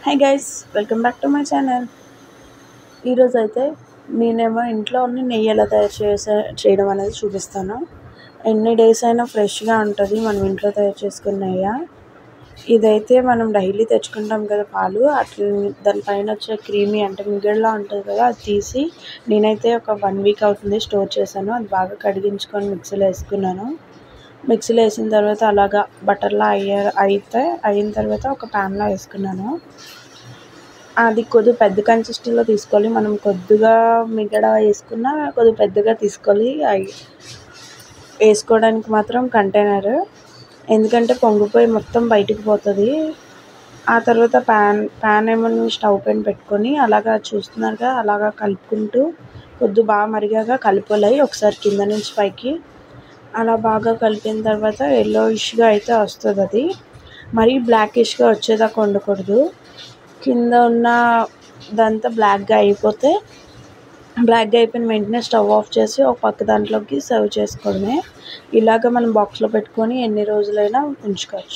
Hi guys, welcome back to my channel. ఈరోజు అయితే నేనేమో ఇంట్లోనే నెయ్యి ఎలా చేయడం అనేది చూపిస్తాను. ఎన్ని డేస్ అయినా ఫ్రెష్గా ఉంటుంది మనం ఇంట్లో తయారు చేసుకున్న నెయ్యి. ఇదైతే మనం డైలీ తెచ్చుకుంటాం కదా పాలు, అట్లా దానిపైన వచ్చే క్రీమీ అంటే మిగడలా ఉంటుంది కదా, అది తీసి నేనైతే ఒక 1 వీక్ అవుతుంది స్టోర్ చేశాను. అది బాగా కడిగించుకొని మిక్సీలో వేసుకున్నాను. మిక్సీలో వేసిన తర్వాత అలాగా బటర్లా అయిన తర్వాత ఒక ప్యాన్లో వేసుకున్నాను. అది కొద్దిగా పెద్ద కన్సిస్టెన్సీలో తీసుకోవాలి. మనం కొద్దిగా మిగడ వేసుకున్నా కొద్దిగా పెద్దగా తీసుకోవాలి. వేసుకోవడానికి మాత్రం కంటైనర్, ఎందుకంటే పొంగిపోయి మొత్తం బయటికి పోతుంది. ఆ తర్వాత ప్యాన్ ఏమో స్టవ్ పైన పెట్టుకొని అలాగా చూస్తున్నారుగా, అలాగా కలుపుకుంటూ కొద్దిగా బాగా మరిగాక కలుపుకోవాలి ఒకసారి కింద నుంచి పైకి. అలా బాగా కలిపిన తర్వాత ఎల్లోయిష్గా అయితే వస్తుంది. అది మరీ బ్లాకిష్గా వచ్చేదాకా వండకూడదు. కింద ఉన్న ఇదంతా బ్లాక్గా అయిపోయిన వెంటనే స్టవ్ ఆఫ్ చేసి ఒక పక్క దాంట్లోకి సర్వ్ చేసుకోవడమే. ఇలాగ మనం బాక్స్లో పెట్టుకొని ఎన్ని రోజులైనా ఉంచుకోవచ్చు.